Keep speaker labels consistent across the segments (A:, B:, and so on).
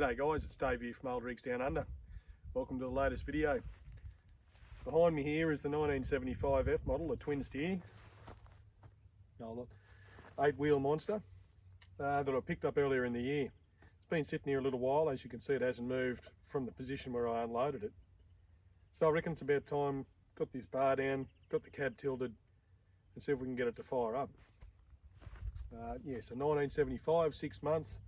A: G'day guys, it's Dave here from Old Rigs Down Under. Welcome to the latest video. Behind me here is the 1975 F model, a twin steer, 8-wheel monster that I picked up earlier in the year. It's been sitting here a little while. As you can see, it hasn't moved from the position where I unloaded it. So I reckon it's about time, got this bar down, got the cab tilted, and see if we can get it to fire up. So 1975, 6 month.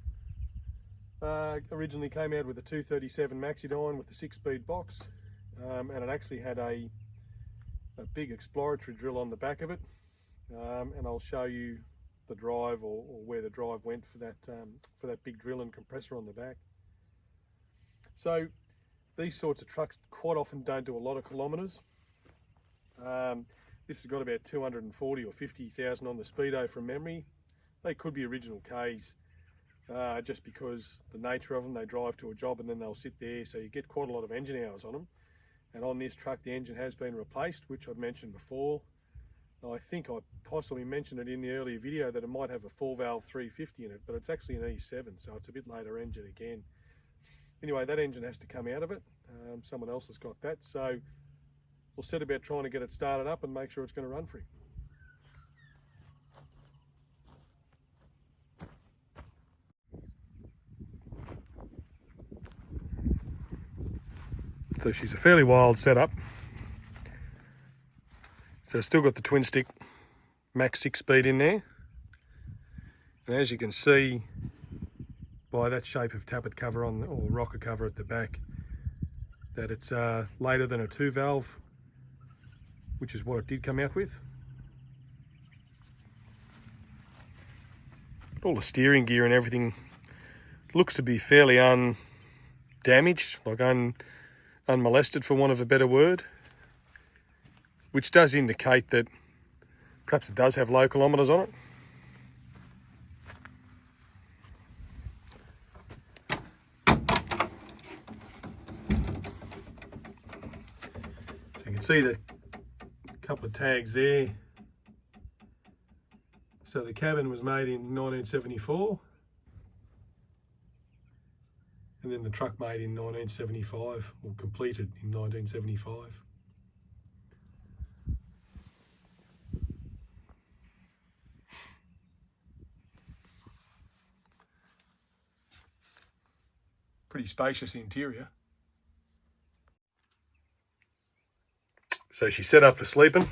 A: Originally came out with a 237 Maxidyne with a 6-speed box, and it actually had a big exploratory drill on the back of it, and I'll show you the drive or where the drive went for that big drill and compressor on the back. So these sorts of trucks quite often don't do a lot of kilometres. This has got about 240 or 50,000 on the speedo from memory. They could be original Ks. Just because the nature of them, they drive to a job and then they'll sit there, so you get quite a lot of engine hours on them. And on this truck the engine has been replaced, which I've mentioned before. I think I possibly mentioned it in the earlier video that it might have a 4-valve 350 in it, but it's actually an E7, so it's a bit later engine again. Anyway, that engine has to come out of it. Someone else has got that, so we'll set about trying to get it started up and make sure it's going to run free. So she's a fairly wild setup. So still got the twin stick Mack 6-speed in there. And as you can see by that shape of tappet cover or rocker cover at the back, that it's later than a 2-valve, which is what it did come out with. All the steering gear and everything looks to be fairly undamaged, like unmolested for want of a better word, which does indicate that perhaps it does have low kilometres on it. So you can see the couple of tags there. So the cabin was made in 1974. And then the truck made in 1975, or completed in 1975. Pretty spacious interior. So she's set up for sleeping.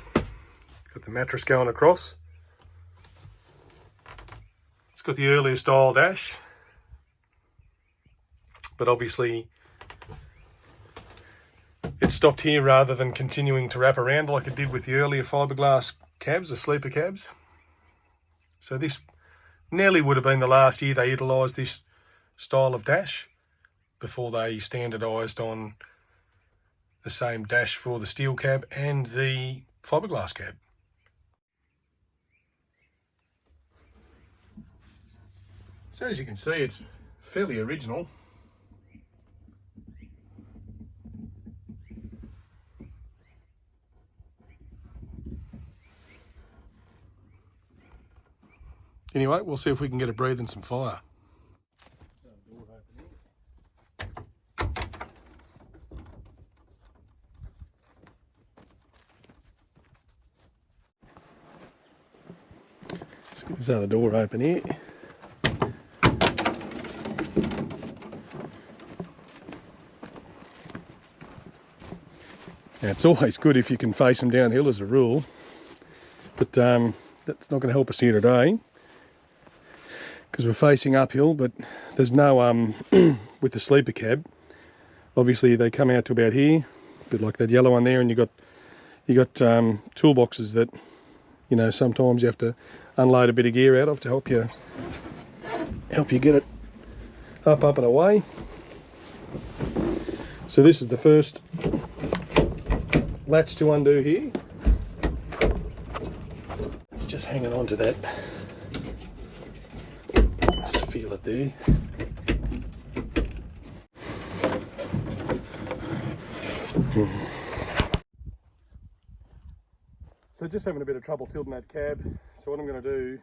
A: Got the mattress going across. It's got the earlier style dash, but obviously it stopped here rather than continuing to wrap around like it did with the earlier fiberglass cabs, the sleeper cabs. So this nearly would have been the last year they utilised this style of dash before they standardised on the same dash for the steel cab and the fiberglass cab. So as you can see, it's fairly original. Anyway, we'll see if we can get it breathing some fire. Let's get this other door open here. Now, it's always good if you can face them downhill as a rule, but that's not going to help us here today, because we're facing uphill. But there's no with the sleeper cab, obviously they come out to about here, a bit like that yellow one there, and you got toolboxes that, you know, sometimes you have to unload a bit of gear out of to help you get it up and away. So this is the first latch to undo here. It's just hanging on to that. Just feel it there. So just having a bit of trouble tilting that cab. So what I'm going to do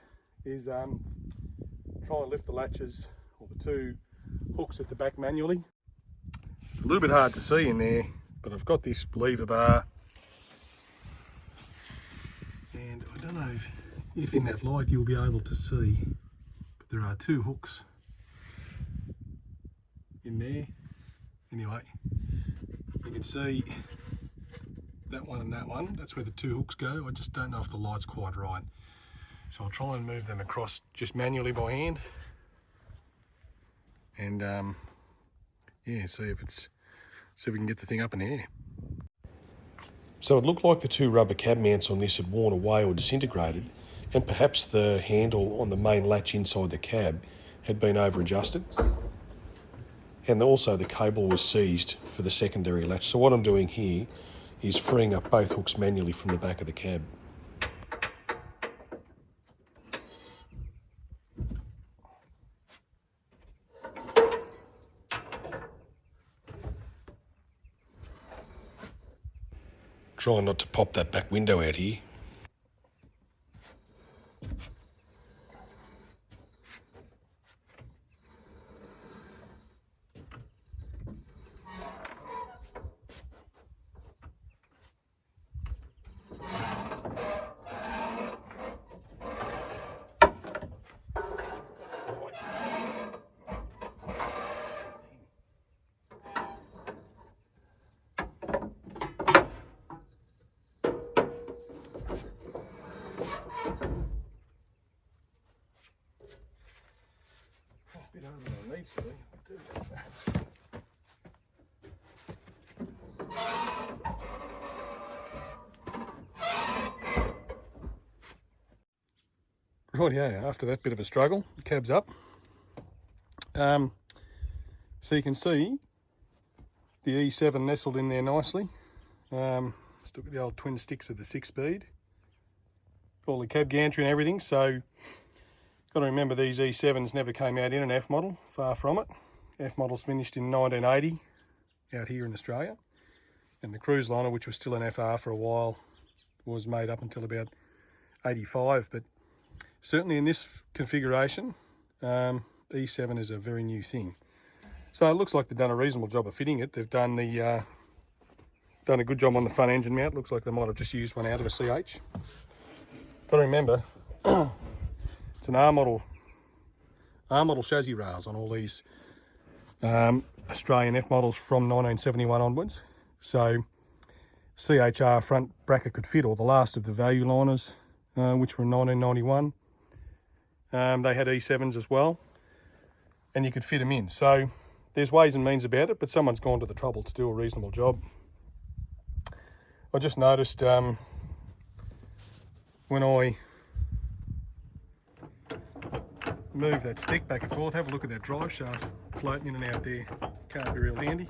A: is try and lift the latches, or the two hooks at the back manually. It's a little bit hard to see in there, but I've got this lever bar, and I don't know if in that light you'll be able to see, but there are two hooks in there. Anyway, you can see that one and that one. That's where the two hooks go. I just don't know if the light's quite right, so I'll try and move them across just manually by hand, and yeah, see if we can get the thing up in the air. So it looked like the two rubber cab mounts on this had worn away or disintegrated, and perhaps the handle on the main latch inside the cab had been over adjusted. And also the cable was seized for the secondary latch. So what I'm doing here is freeing up both hooks manually from the back of the cab. Trying not to pop that back window out here. A bit harder than I need to be. I'll do that. Rightio, after that bit of a struggle, the cab's up. So you can see the E7 nestled in there nicely. Still got the old twin sticks of the 6-speed. All the cab gantry and everything, so got to remember these E7s never came out in an F model, far from it. F models finished in 1980 out here in Australia, and the cruise liner, which was still an FR for a while, was made up until about 85, but certainly in this configuration, E7 is a very new thing. So it looks like they've done a reasonable job of fitting it. They've done a good job on the front engine mount. Looks like they might have just used one out of a CH. Got to remember, it's an R model chassis rails on all these Australian F models from 1971 onwards. So CHR front bracket could fit, or the last of the value liners, which were in 1991. They had E7s as well, and you could fit them in. So there's ways and means about it, but someone's gone to the trouble to do a reasonable job. I just noticed when I move that stick back and forth, have a look at that drive shaft floating in and out there. Can't be real handy.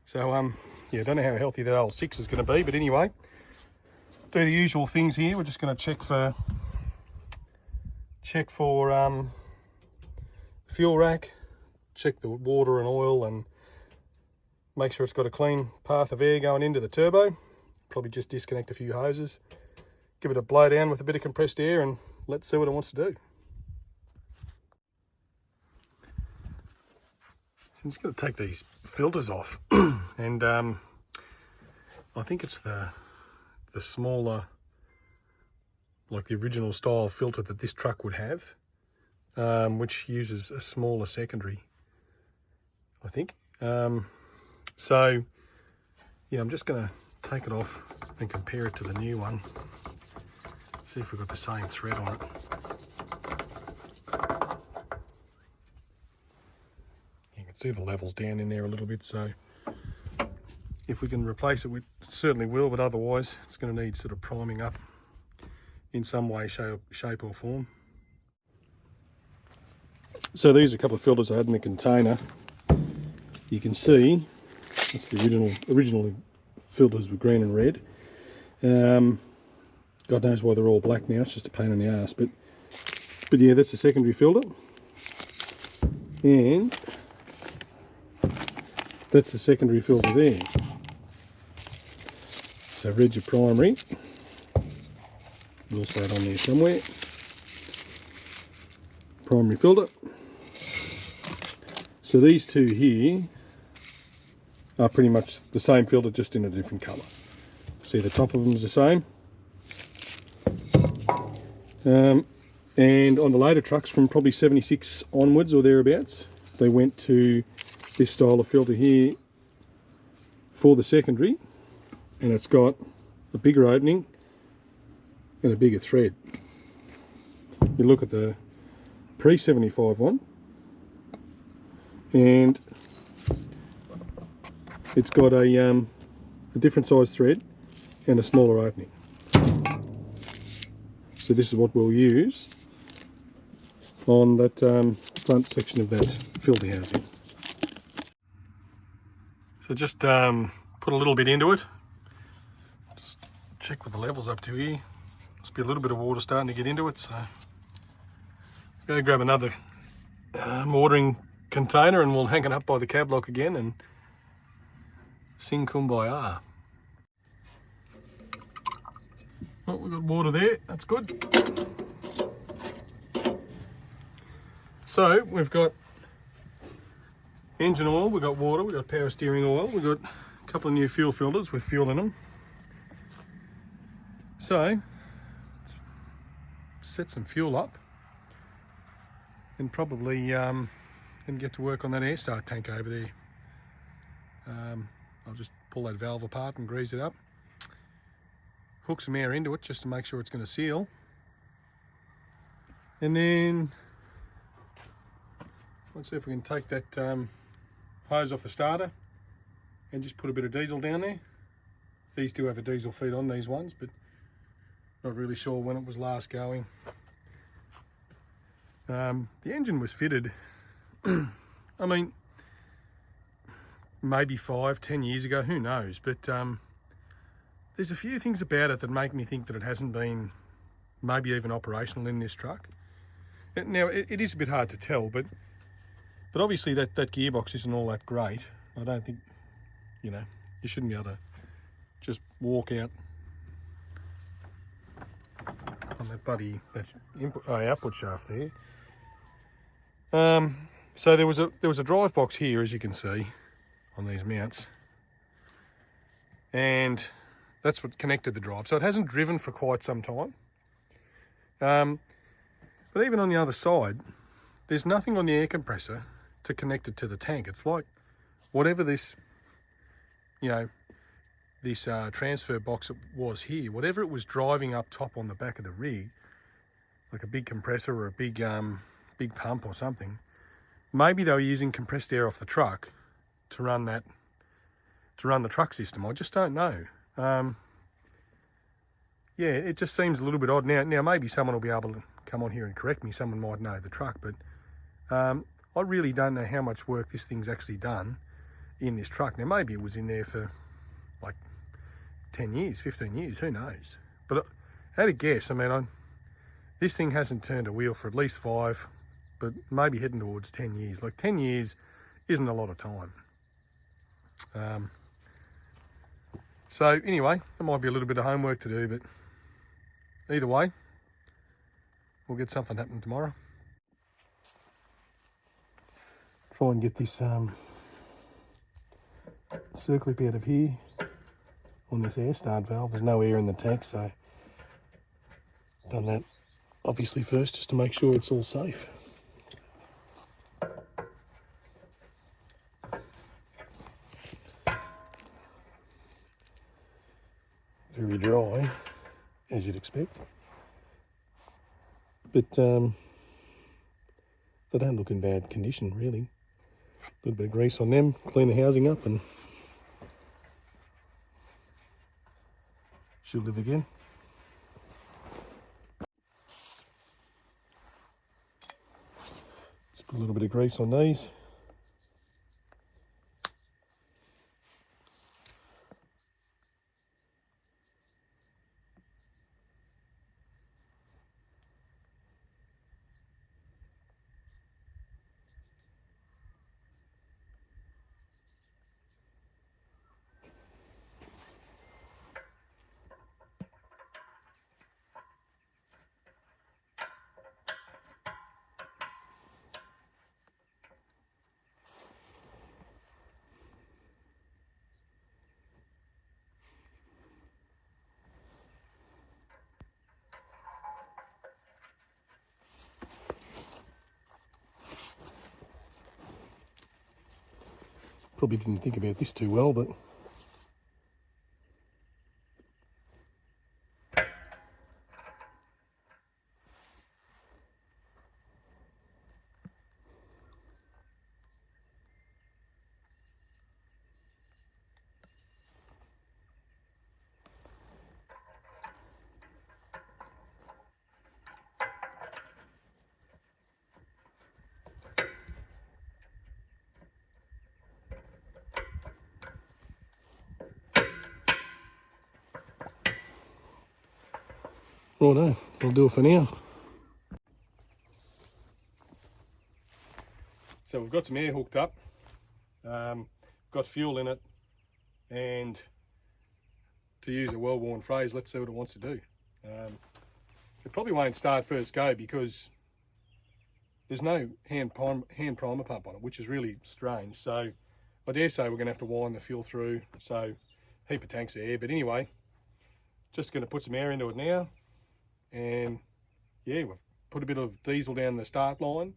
A: So yeah, I don't know how healthy that old 6 is going to be, but anyway, do the usual things here. We're just going to check for fuel rack, check the water and oil, and make sure it's got a clean path of air going into the turbo. Probably just disconnect a few hoses, give it a blow down with a bit of compressed air, and let's see what it wants to do. So I'm just going to take these filters off, and I think it's the smaller, like the original style filter that this truck would have, which uses a smaller secondary, I think. So yeah, I'm just going to take it off and compare it to the new one. See if we've got the same thread on it. You can see the levels down in there a little bit, so if we can replace it, we certainly will, but otherwise it's going to need sort of priming up in some way, shape or form. So these are a couple of filters I had in the container. You can see that's the original filters were green and red. God knows why they're all black now, it's just a pain in the ass, but yeah, that's a secondary filter, and that's the secondary filter there. So red's your primary, we'll also have on there somewhere, primary filter, So these two here are pretty much the same filter, just in a different colour. See, the top of them is the same. And on the later trucks from probably 76 onwards or thereabouts, they went to this style of filter here for the secondary, and it's got a bigger opening and a bigger thread. You look at the pre-75 one, and it's got a different size thread and a smaller opening. So this is what we'll use on that front section of that filter housing. So just put a little bit into it. Just check what the level's up to here. Must be a little bit of water starting to get into it, so go grab another watering container and we'll hang it up by the cab lock again and sing Kumbaya. Oh, we've got water there, that's good. So we've got engine oil, we've got water, we've got power steering oil, we've got a couple of new fuel filters with fuel in them. So let's set some fuel up and probably and get to work on that air start tank over there. I'll just pull that valve apart and grease it up. Hook some air into it just to make sure it's going to seal. And then let's see if we can take that hose off the starter and just put a bit of diesel down there. These do have a diesel feed on, these ones, but not really sure when it was last going. The engine was fitted, I mean, maybe 5-10 years ago, who knows, but there's a few things about it that make me think that it hasn't been maybe even operational in this truck. Now, it is a bit hard to tell, but obviously that gearbox isn't all that great. I don't think, you know, you shouldn't be able to just walk out on that bloody output shaft there. So there was a drive box here, as you can see, on these mounts, and that's what connected the drive. So it hasn't driven for quite some time. But even on the other side, there's nothing on the air compressor to connect it to the tank. It's like whatever this, you know, this transfer box it was here, whatever it was driving up top on the back of the rig, like a big compressor or a big pump or something, maybe they were using compressed air off the truck to run the truck system. I just don't know. Yeah, it just seems a little bit odd. Now maybe someone will be able to come on here and correct me. Someone might know the truck, but I really don't know how much work this thing's actually done in this truck. Now maybe it was in there for like 10 years, 15 years, who knows? But I had a guess. I mean, this thing hasn't turned a wheel for at least 5, but maybe heading towards 10 years. Like 10 years isn't a lot of time. So anyway, there might be a little bit of homework to do, but either way, we'll get something happening tomorrow. Try and get this circlip out of here on this air start valve. There's no air in the tank, so done that obviously first just to make sure it's all safe. Very dry, as you'd expect, but they don't look in bad condition really. A little bit of grease on them, clean the housing up, and she'll live again. Let's put a little bit of grease on these. Probably didn't think about this too well, but righto, I'll do it for now. So we've got some air hooked up, got fuel in it, and to use a well-worn phrase, let's see what it wants to do. It probably won't start first go because there's no hand primer pump on it, which is really strange. So I dare say we're going to have to wind the fuel through, so heap of tanks of air. But anyway, just going to put some air into it now, and yeah, we've put a bit of diesel down the start line,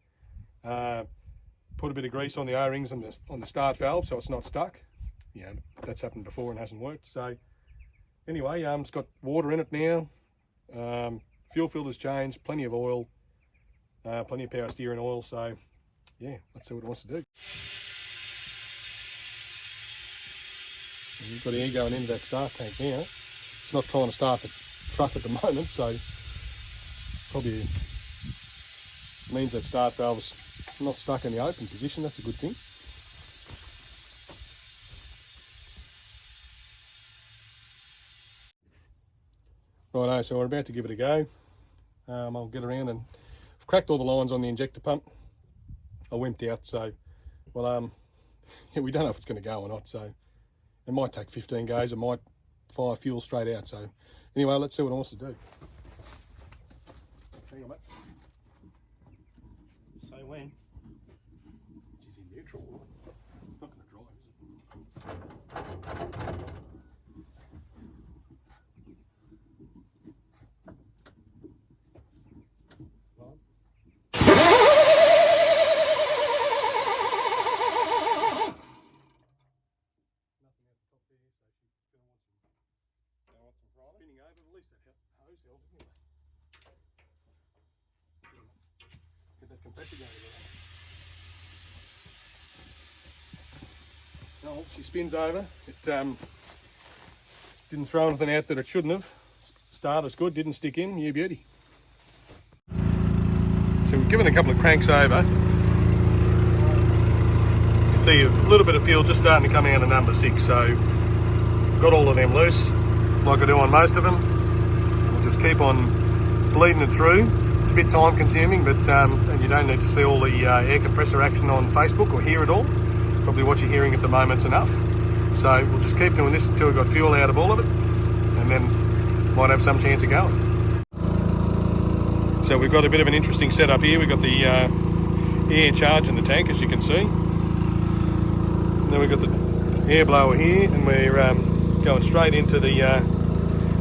A: put a bit of grease on the O-rings on the start valve so it's not stuck. Yeah, that's happened before and hasn't worked. So anyway, it's got water in it now. Fuel filter's changed, plenty of oil, plenty of power steering oil. So yeah, let's see what it wants to do. And you've got air going into that start tank now. It's not trying to start the truck at the moment, so it's probably means that start valve's not stuck in the open position. That's a good thing. Righto, so we're about to give it a go. I'll get around and I've cracked all the lines on the injector pump. I wimped out, so well, yeah, we don't know if it's going to go or not. So it might take 15 goes. It might fire fuel straight out. So anyway, let's see what it wants to do. Hang on, mate. So when? Which is in neutral. It's not going to drive, is it? Spinning over, at least that hose held, didn't it? Get that compressor going again. No, she spins over. It didn't throw anything out that it shouldn't have. Starter's good, didn't stick in, new beauty. So we've given a couple of cranks over. You see a little bit of fuel just starting to come out of number 6, so got all of them loose, like I do on most of them. We'll just keep on bleeding it through. It's a bit time consuming, but and you don't need to see all the air compressor action on Facebook or hear it all. Probably what you're hearing at the moment's enough. So we'll just keep doing this until we've got fuel out of all of it, and then might have some chance of going. So we've got a bit of an interesting setup here. We've got the air charge in the tank, as you can see. And then we've got the air blower here, and we're going straight into the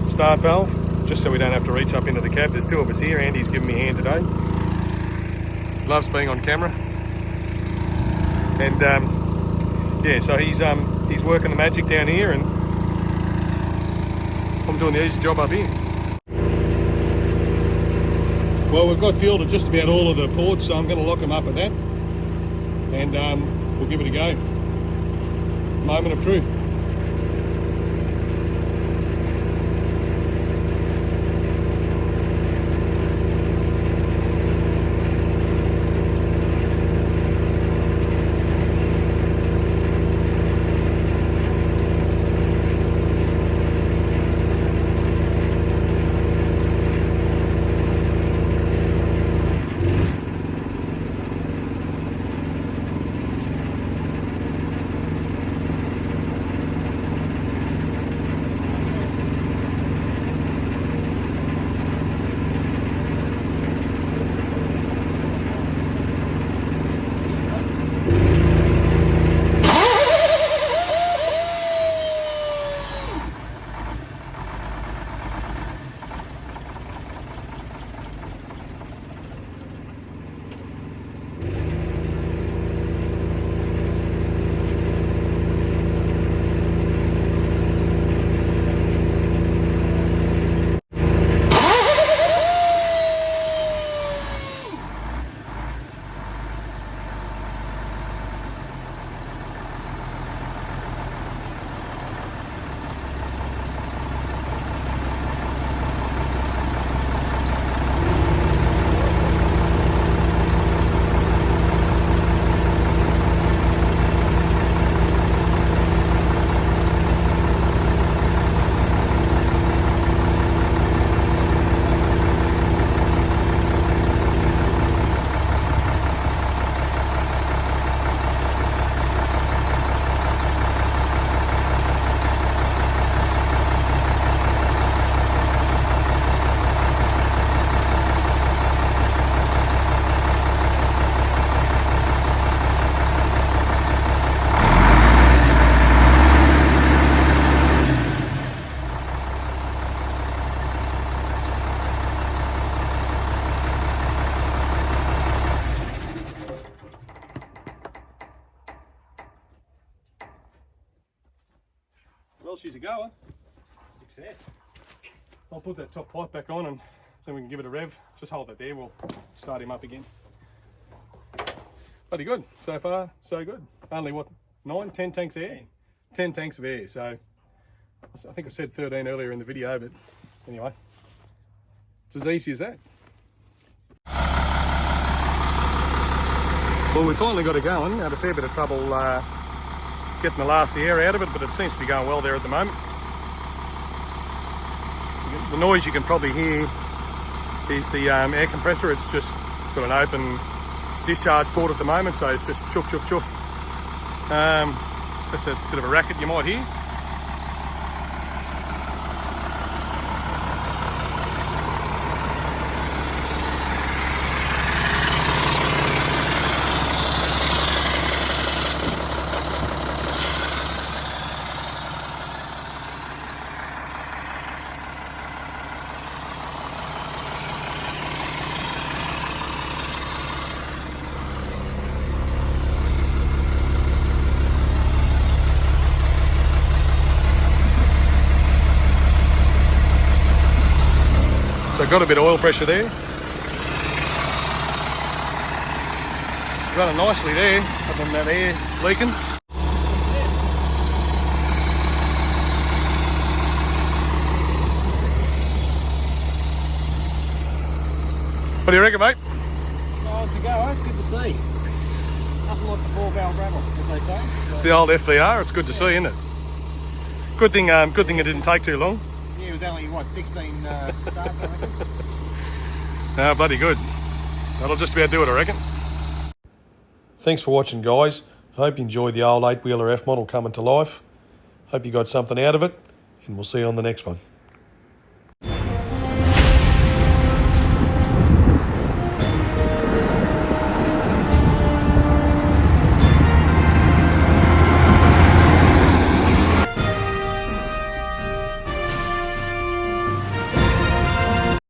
A: start valve, just so we don't have to reach up into the cab. There's 2 of us here. Andy's giving me a hand today. Loves being on camera. And yeah, so he's working the magic down here, and I'm doing the easy job up here. Well, we've got fuel to just about all of the ports, so I'm going to lock them up at that, and we'll give it a go. Moment of truth.
B: Well, she's a goer. Success.
A: I'll put that top pipe back on and then we can give it a rev. Just hold that there, we'll start him up again. Pretty good. So far, so good. Only what, 10 tanks of air? 10 tanks of air. So I think I said 13 earlier in the video, but anyway, it's as easy as that. Well, we finally got it going. Had a fair bit of trouble getting the last of the air out of it, but it seems to be going well there at the moment. The noise you can probably hear is the air compressor. It's just got an open discharge port at the moment, so it's just chuff, chuff, chuff. That's a bit of a racket you might hear. So got a bit of oil pressure there. It's running nicely there, other than that air leaking. What do you reckon, mate?
B: Oh, it's a go. It's good to see. Nothing like the 4-valve rattle, as they say. So,
A: The old FVR, it's good to see, isn't it? Good thing it didn't take too long.
B: yeah, it was only, what, 16 starts, I reckon?
A: No, bloody good. That'll just about do it, I reckon. Thanks for watching, guys. I hope you enjoyed the old 8-wheeler F model coming to life. Hope you got something out of it, and we'll see you on the next one.